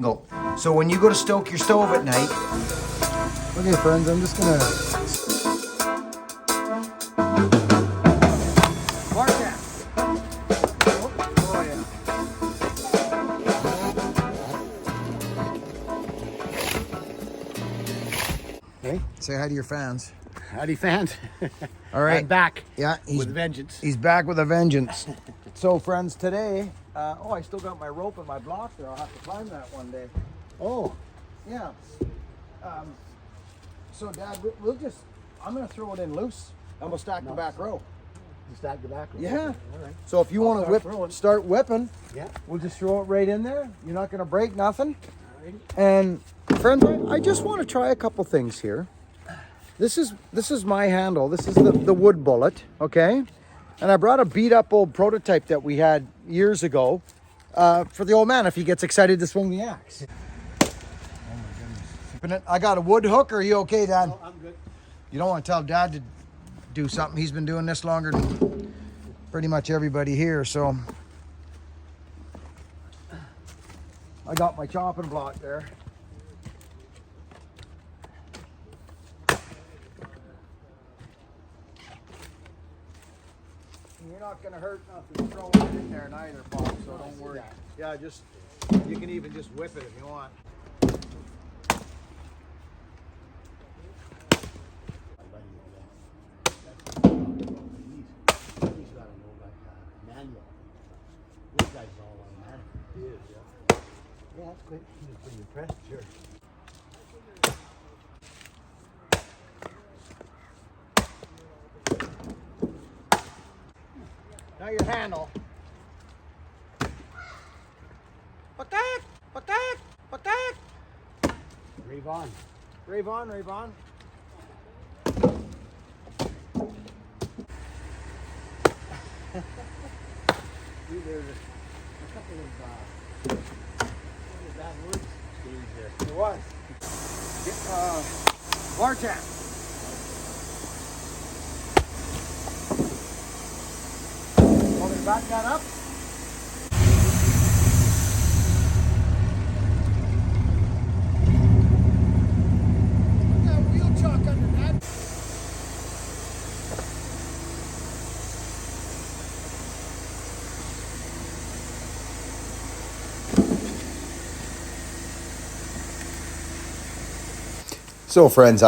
Go. So when you go to stoke your stove at night. Okay, friends, I'm just gonna. Mark that. Oh yeah. Hey, Say hi to your fans. howdy, fans. All right. I'm back. Yeah, with vengeance. He's back with a vengeance. So, friends, today. I still got my rope and my block there. I'll have to climb that one day. Oh, Yeah. So, Dad, we'll just. I'm gonna throw it in loose, and we'll stack the back row. you stack the back. Yeah. All right. So if you want to start whipping, Yeah. we'll just throw it right in there. You're not gonna break nothing. All right. And friends, I just want to try a couple things here. This is my handle. This is the wood bullet, okay? And I brought a beat up old prototype that we had years ago for the old man if he gets excited to swing the axe. Oh my goodness. I got a wood hook. Are you okay, Dad? Oh, I'm good. You don't want to tell Dad to do something. He's been doing this longer than pretty much everybody here, so. I got my chopping block there. You're not gonna hurt nothing throwing it in there neither, Bob, so don't worry. Yeah, just, you can even just whip it if you want. He's got to know manual. This guy's all on manual. He is, yeah. Yeah, that's great. He was pretty impressed, sure. Now your handle. Patak! Patak! Patak! Rave on. Rave on, rave on. There's a couple of bad words stays there. It was. Vartan. Want me to back that up? Got wheel chuck under that. So friends,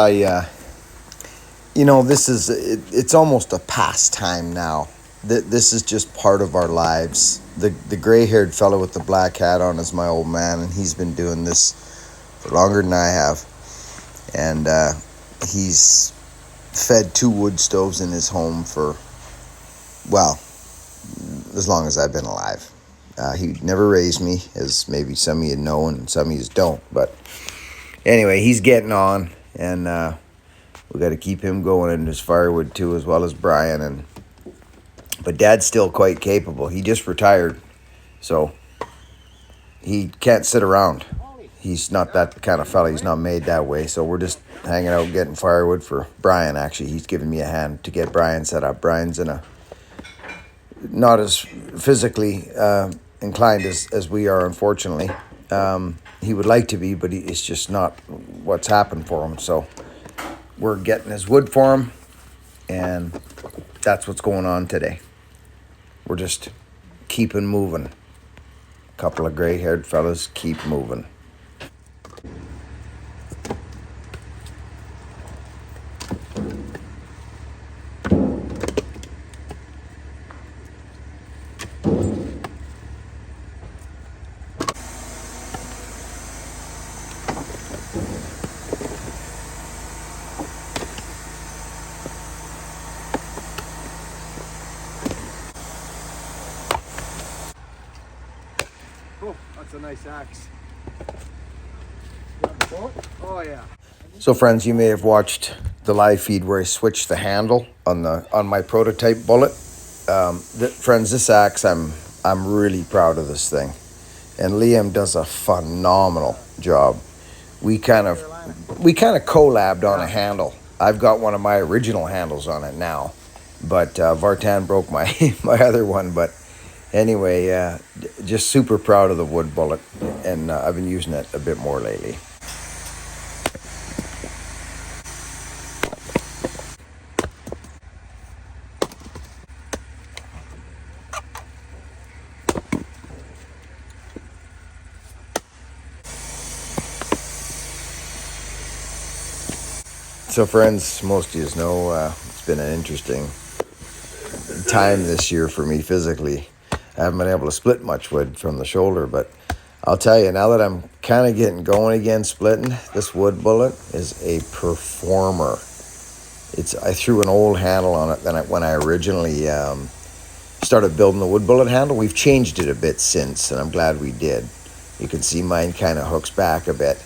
it's almost a pastime now. This is just part of our lives. The gray-haired fellow with the black hat on is my old man, and he's been doing this for longer than I have. And he's fed 2 wood stoves in his home for, well, as long as I've been alive. He never raised me, as maybe some of you know and some of you don't, but anyway, he's getting on, and we got to keep him going in his firewood too, as well as Brian. But Dad's still quite capable. He just retired, so he can't sit around. He's not that kind of fella. He's not made that way. So we're just hanging out getting firewood for Brian. Actually, he's giving me a hand to get Brian set up. Brian's not as physically inclined as we are, unfortunately. He would like to be, but it's just not what's happened for him. So we're getting his wood for him, and that's what's going on today. We're just keeping moving. A couple of gray-haired fellas keep moving. Oh, that's a nice axe. Oh yeah. So friends, you may have watched the live feed where I switched the handle on my prototype bullet. Friends, this axe, I'm really proud of this thing, and Liam does a phenomenal job. We kind of collabed on a handle. I've got one of my original handles on it now, but Vartan broke my my other one. But Anyway, just super proud of the wood bullet, and I've been using it a bit more lately. So friends, most of you know it's been an interesting time this year for me physically. I haven't been able to split much wood from the shoulder, but I'll tell you, now that I'm kind of getting going again splitting, this wood bullet is a performer. I threw an old handle on it when I originally started building the wood bullet handle. We've changed it a bit since, and I'm glad we did. You can see mine kind of hooks back a bit.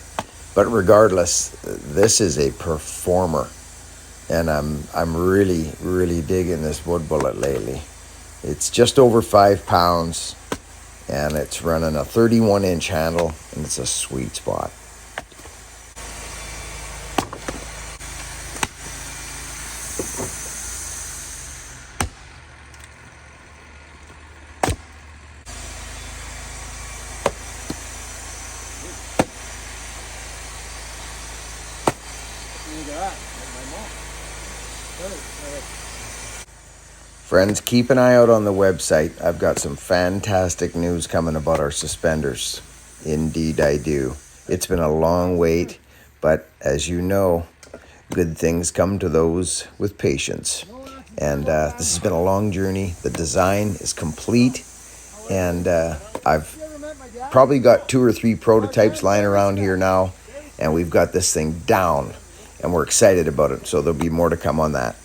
But regardless, this is a performer. And I'm really, really digging this wood bullet lately. It's just over 5 pounds, and it's running a 31-inch handle, and it's a sweet spot. Friends, keep an eye out on the website. I've got some fantastic news coming about our suspenders. Indeed, I do. It's been a long wait, but as you know, good things come to those with patience. And this has been a long journey. The design is complete, and I've probably got 2 or 3 prototypes lying around here now, and we've got this thing down, and we're excited about it. So there'll be more to come on that.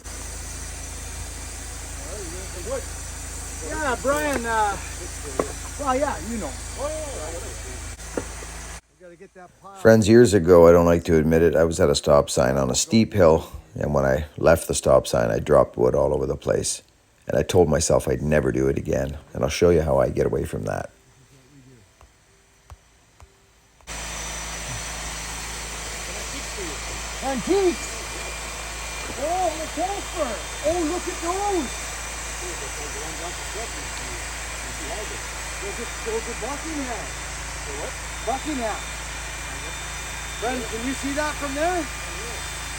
Yeah, Brian, well, yeah, you know. Friends, years ago, I don't like to admit it, I was at a stop sign on a steep hill, and when I left the stop sign, I dropped wood all over the place. And I told myself I'd never do it again, and I'll show you how I get away from that. Antiques! Oh, the Casper! Oh, look at those! Those are Buckingham. What? Buckingham. Friends, can you see that from there?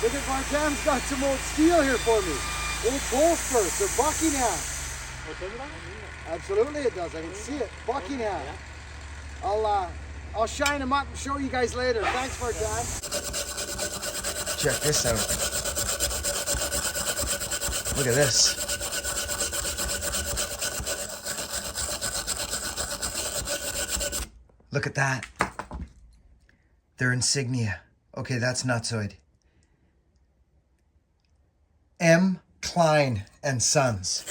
Look at Martin's got some old steel here for me. Old Colesburst, they're Buckingham. Absolutely it does, I can see it. Buckingham. I'll shine them up and show you guys later. Thanks, Martin. Check this out. Look at this. Look at that. They're insignia. Okay, that's nutsoid. M. Klein and Sons.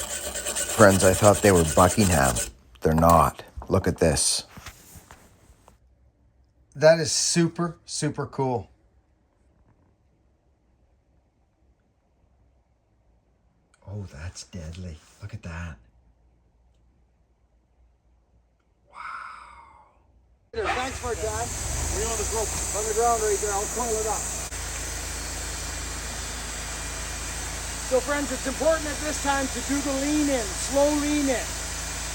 Friends, I thought they were Buckingham. They're not. Look at this. That is super, super cool. Oh, that's deadly. Look at that. Thanks for it, Dad. We're on the rope. On the ground right there. I'll coil it up. So friends, it's important at this time to do the lean in, slow lean in.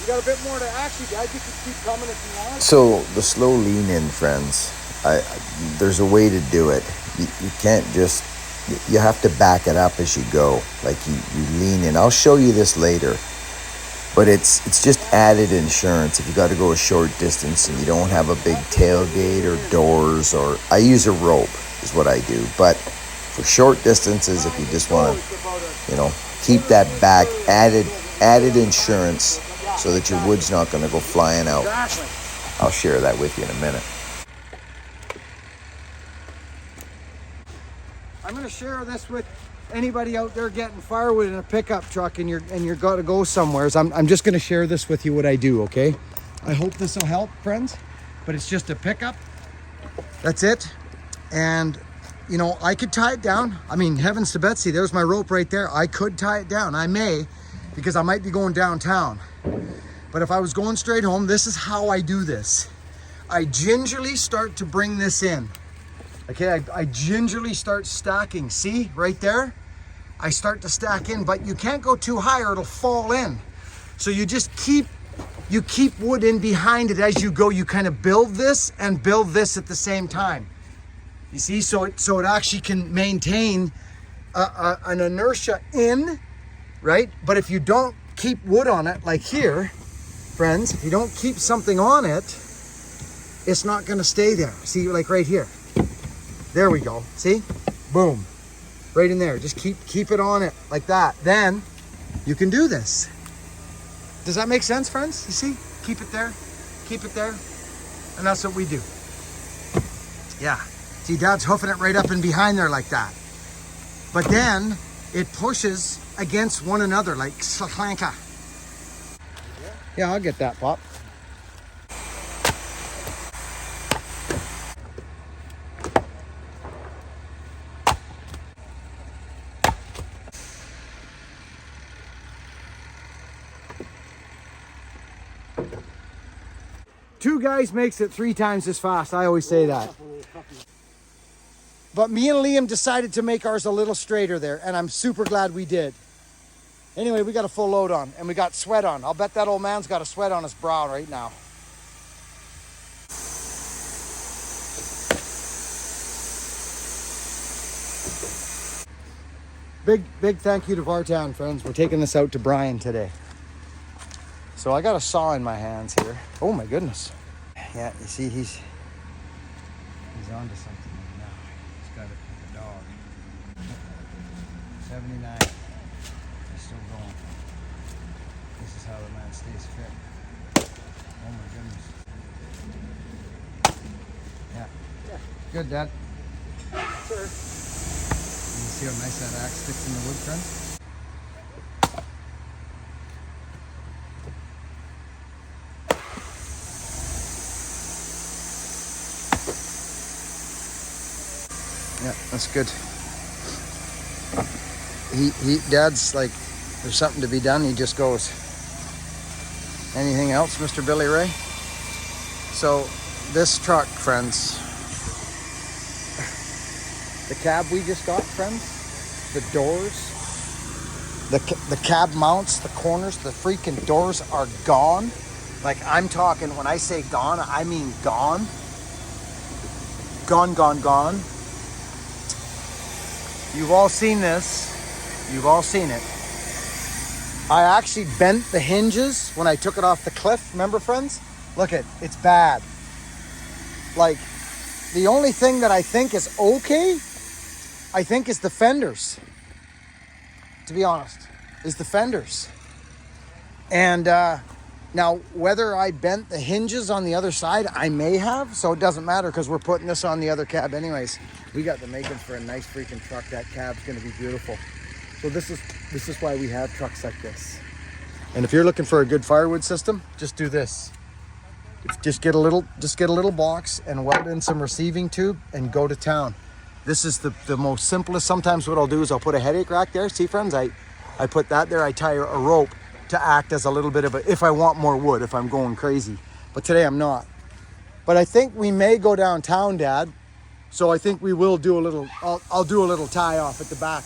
You got a bit more to actually, Dad, you can keep coming if you want. So the slow lean in, friends, there's a way to do it. You can't just, you have to back it up as you go. Like you lean in. I'll show you this later. But it's just added insurance if you got to go a short distance and you don't have a big tailgate or doors, or I use a rope is what I do. But for short distances, if you just want to, keep that back, added insurance so that your wood's not going to go flying out. I'll share that with you in a minute. I'm going to share this with anybody out there getting firewood in a pickup truck and you're got to go somewhere. I'm just going to share this with you, what I do, okay? I hope this will help, friends, but it's just a pickup. That's it. And I could tie it down. I mean, heavens to Betsy, there's my rope right there. I could tie it down. I may, because I might be going downtown. But if I was going straight home, this is how I do this. I gingerly start to bring this in. Okay, I gingerly start stacking. See, right there? I start to stack in, but you can't go too high or it'll fall in. So you just keep you keep wood in behind it as you go. You kind of build this and build this at the same time. You see, so it actually can maintain an inertia in, right? But if you don't keep wood on it, like here, friends, if you don't keep something on it, it's not going to stay there. See, like right here. There we go. See? Boom. Right in there. Just keep it on it like that. Then you can do this. Does that make sense, friends? You see? Keep it there. Keep it there. And that's what we do. Yeah. See, Dad's hoofing it right up and behind there like that. But then it pushes against one another like slanka. Yeah, I'll get that, Pop. Two guys makes it 3 times as fast. I always say that. But me and Liam decided to make ours a little straighter there, and I'm super glad we did. Anyway, we got a full load on, and we got sweat on. I'll bet that old man's got a sweat on his brow right now. Big thank you to Vartan, friends. We're taking this out to Brian today. So I got a saw in my hands here. Oh my goodness. Yeah, you see he's onto something right now. He's got it with the dog. 79. He's still going. This is how the man stays fit. Oh my goodness. Yeah. Good, Dad. Sure. You see how nice that axe sticks in the wood, friend? Yeah, that's good. Dad's like, there's something to be done. He just goes. Anything else, Mr. Billy Ray? So this truck, friends, the cab we just got, friends, the doors, the cab mounts, the corners, the freaking doors are gone. Like, I'm talking, when I say gone, I mean gone. Gone. You've all seen this. You've all seen it. I actually bent the hinges when I took it off the cliff. Remember, friends? Look it's bad. Like, the only thing that I think is okay, I think, is the fenders. To be honest, is the fenders. And now, whether I bent the hinges on the other side, I may have, so it doesn't matter because we're putting this on the other cab anyways. We got the makings for a nice freaking truck. That cab's gonna be beautiful. So this is why we have trucks like this. And if you're looking for a good firewood system, just do this. Just get a little box and weld in some receiving tube and go to town. This is the most simplest. Sometimes what I'll do is I'll put a headache rack there. See, friends, I put that there. I tie a rope to act as a little bit of a, if I want more wood, if I'm going crazy. But today I'm not. But I think we may go downtown, Dad. So I think we will do a little, I'll do a little tie off at the back.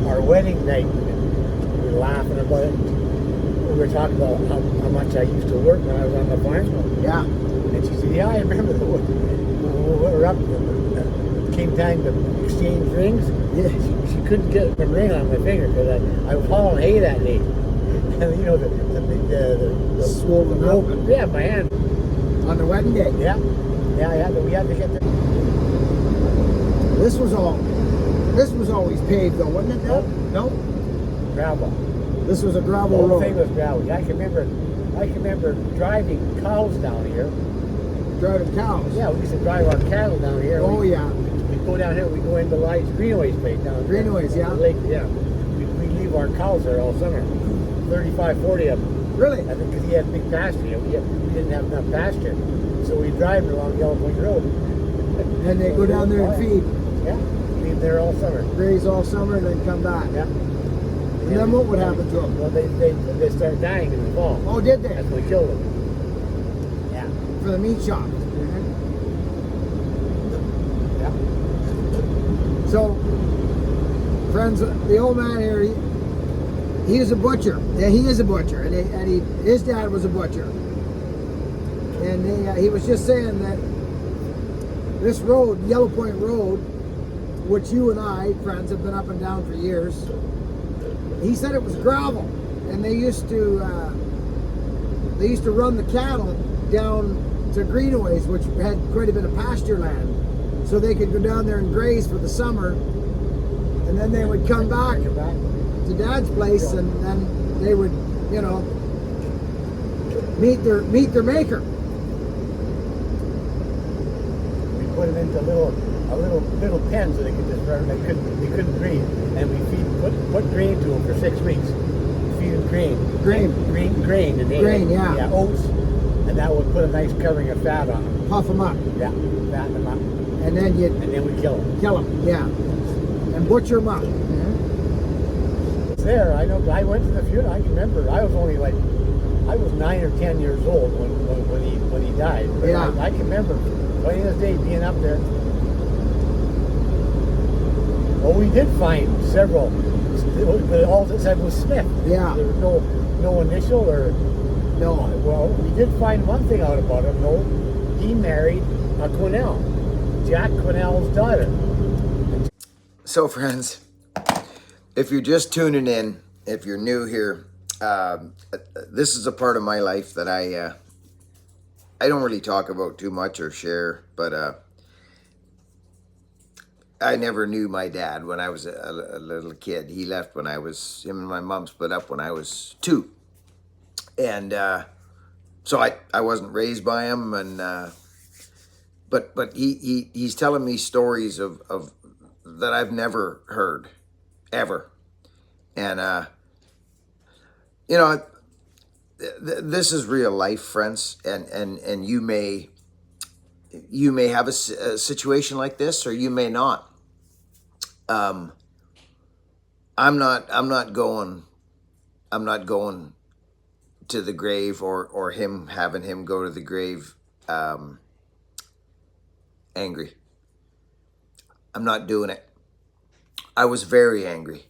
Our wedding night, we were laughing about it. We were talking about how much I used to work when I was on the farm. Yeah. And she said, yeah, I remember when we were up, it came time to exchange rings. Yeah. She couldn't get the ring on my finger because I was hauling hay that day. And you know, the swollen rope. up. Yeah, my hand. On the wedding day? Yeah. Yeah, we had to get the... This was always paved though, wasn't it? No? Gravel. This was a gravel The whole road. thing was gravel. I can remember driving cows down here. Driving cows? Yeah, we used to drive our cattle down here. Oh, yeah. We'd go down here, we'd go into Lights Greenways place down there. Greenways, yeah. The lake, yeah. We'd leave our cows there all summer. 35, 40 of them. Really? I think because he had big pasture. We didn't have enough pasture. So we drive along Yellow Point Road. And they go down there and feed. Yeah. Leave there all summer. Graze all summer and then come back. Yeah. And then what would happen to them? Well, they started dying in the fall. Oh, did they? That's when we killed them. Yeah. For the meat shop. Yeah. So, friends, the old man here, he is a butcher. Yeah, he is a butcher, and his dad was a butcher. And he was just saying that this road, Yellow Point Road, which you and I, friends, have been up and down for years, he said it was gravel, and they used to run the cattle down to greenways, which had quite a bit of pasture land, so they could go down there and graze for the summer, and then they would come back to Dad's place, and then they would, you know, meet their maker. We put them into a little pen so they could just run. They couldn't breathe, and we put grain to them for 6 weeks. Feed them grain, and Yeah, oats, and that would put a nice covering of fat on them. puff them up, Yeah, fatten them up, and then and then we kill them. kill them. Yeah, and butcher them up. It's there. I know. I went to the funeral. I can remember. I was only like, I was 9 or 10 years old when he died. But Yeah. I can remember plain as day being up there. Well, we did find several, but all it said was Smith. Yeah. There was no initial or No. Well, we did find one thing out about him though. He married a Quinnell, Jack Quinnell's daughter. So, friends, if you're just tuning in, if you're new here, this is a part of my life that I don't really talk about too much or share, but I never knew my dad when I was a little kid. He left when him and my mom split up when I was 2. And so I wasn't raised by him, and but he's telling me stories of that I've never heard, ever. And you know, this is real life, friends, and you may have a situation like this, or you may not. I'm not going to the grave, or having him go to the grave angry. I'm not doing it. I was very angry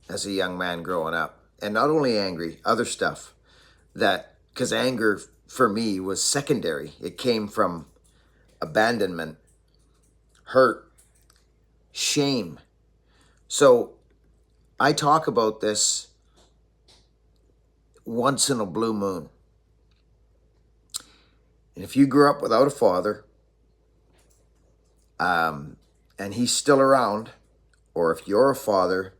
as a young man growing up, and not only angry, other stuff because anger for me was secondary. It came from abandonment, hurt, shame. So I talk about this once in a blue moon. And if you grew up without a father, and he's still around, or if you're a father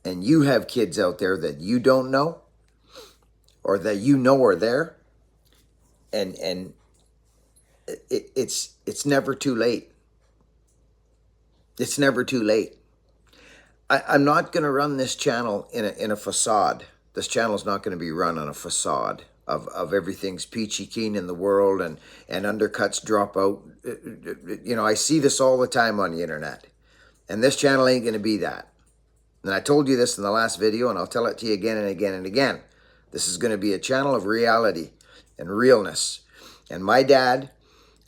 and you have kids out there that you don't know, or that you know are there, and it's never too late. It's never too late. I'm not going to run this channel in a facade. This channel is not going to be run on a facade of everything's peachy keen in the world, and undercuts drop out. You know, I see this all the time on the internet, and this channel ain't going to be that. And I told you this in the last video, and I'll tell it to you again and again and again. This is going to be a channel of reality and realness. And my dad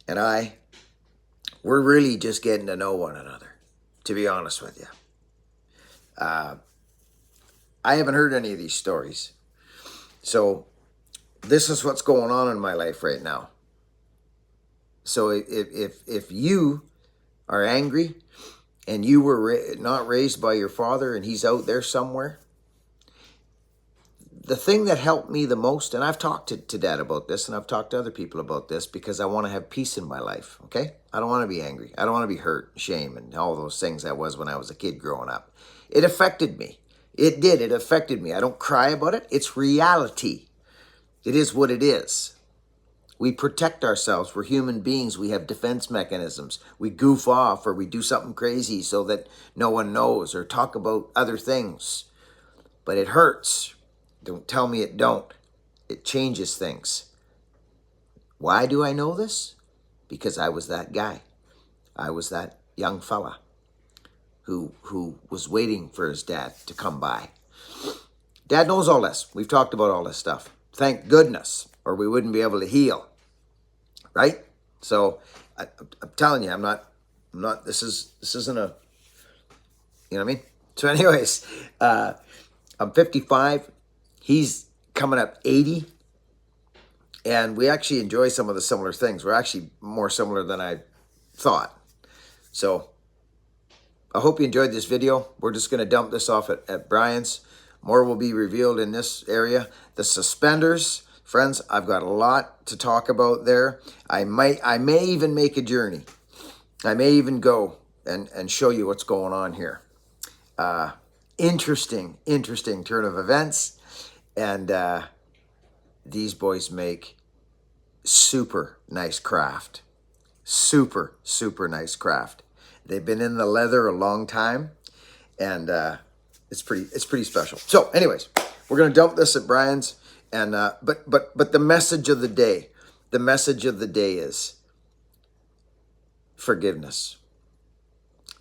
and we're really just getting to know one another, to be honest with you. I haven't heard any of these stories. So this is what's going on in my life right now. So if you are angry and you were not raised by your father and he's out there somewhere, the thing that helped me the most, and I've talked to Dad about this, and I've talked to other people about this, because I want to have peace in my life, okay? I don't want to be angry. I don't want to be hurt, shame, and all those things I was when I was a kid growing up. It affected me. It did. It affected me. I don't cry about it. It's reality. It is what it is. We protect ourselves. We're human beings. We have defense mechanisms. We goof off, or we do something crazy so that no one knows, or talk about other things. But it hurts. Don't tell me it don't. It changes things. Why do I know this? Because I was that guy. I was that young fella who was waiting for his dad to come by. Dad knows all this. We've talked about all this stuff. Thank goodness, or we wouldn't be able to heal, right? So I'm telling you, I'm not. This isn't a. You know what I mean? So, anyways, I'm 55. He's coming up 80, and we actually enjoy some of the similar things. We're actually more similar than I thought. So, I hope you enjoyed this video. We're just going to dump this off at Brian's. More will be revealed in this area. The suspenders, friends, I've got a lot to talk about there. I may even make a journey. I may even go and show you what's going on here. Interesting turn of events. And these boys make super nice craft. Super nice craft. They've been in the leather a long time, and it's pretty special. So, anyways, we're gonna dump this at Brian's, and but the message of the day, is forgiveness.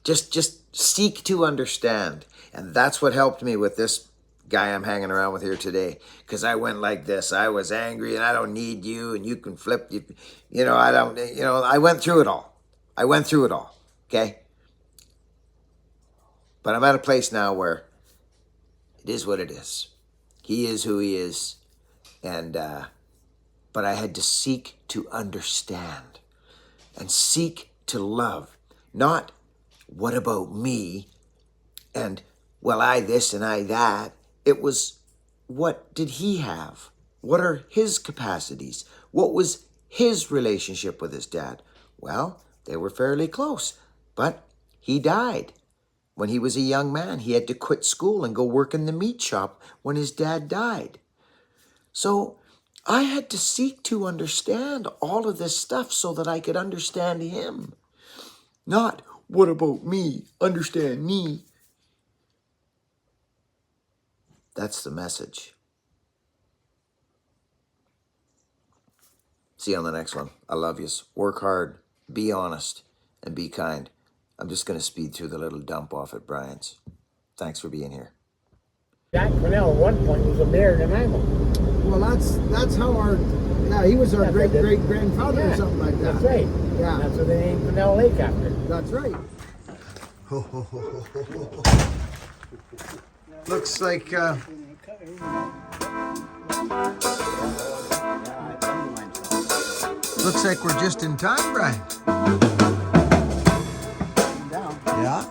Just seek to understand, and that's what helped me with this guy I'm hanging around with here today. Because I went like this. I was angry, and I don't need you, and you can flip. I don't. I went through it all. Okay. But I'm at a place now where it is what it is. He is who he is, and but I had to seek to understand and seek to love, not what about me and well, I this and I that. It was, what did he have? What are his capacities? What was his relationship with his dad? Well, they were fairly close, but he died. When he was a young man, he had to quit school and go work in the meat shop when his dad died. So I had to seek to understand all of this stuff so that I could understand him. Not, what about me? Understand me. That's the message. See you on the next one. I love yous. Work hard, be honest, and be kind. I'm just going to speed through the little dump off at Brian's. Thanks for being here. Jack Cornell at one point was a mayor in Nanaimo. Well, that's how he was our great-great-grandfather or something like that. That's right. Yeah. That's what they named Cornell Lake after. That's right. Looks like we're just in time, Brian. Yeah.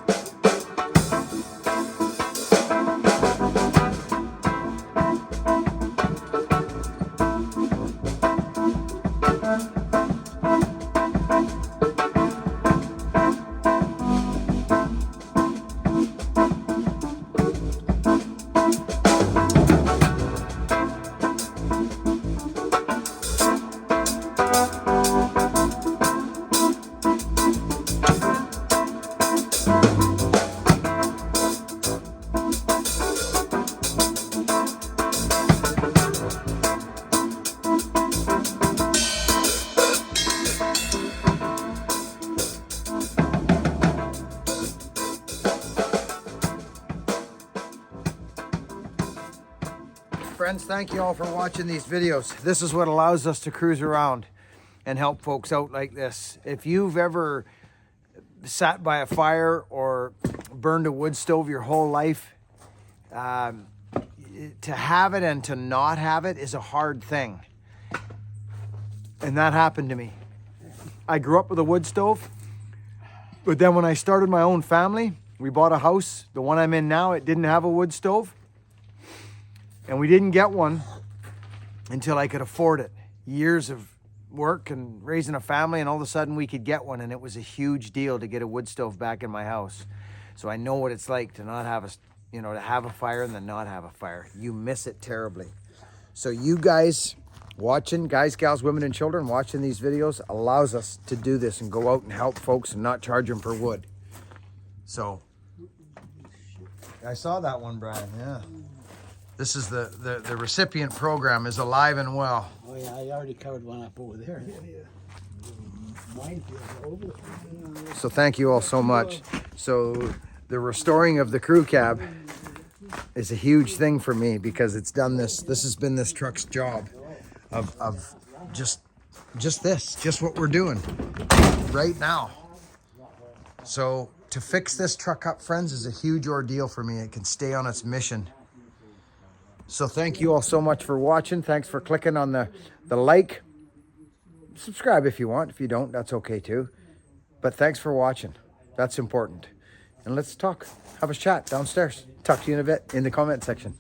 Friends, thank you all for watching these videos. This is what allows us to cruise around and help folks out like this. If you've ever sat by a fire or burned a wood stove your whole life, to have it and to not have it is a hard thing. And that happened to me. I grew up with a wood stove, but then when I started my own family, we bought a house. The one I'm in now, it didn't have a wood stove. And we didn't get one until I could afford it. Years of work and raising a family, and all of a sudden we could get one, and it was a huge deal to get a wood stove back in my house. So I know what it's like to not have to have a fire and then not have a fire. You miss it terribly. So you guys watching, guys, gals, women, and children watching these videos allows us to do this and go out and help folks and not charge them for wood. So I saw that one, Brian, yeah. This is the recipient program is alive and well. Oh yeah, I already covered one up over there. Minefield over. So thank you all so much. So the restoring of the crew cab is a huge thing for me because it's done this. This has been this truck's job of just what we're doing right now. So to fix this truck up, friends, is a huge ordeal for me. It can stay on its mission. So thank you all so much for watching. Thanks for clicking on the like. Subscribe if you want. If you don't, that's okay too. But thanks for watching. That's important. And let's talk. Have a chat downstairs. Talk to you in a bit in the comment section.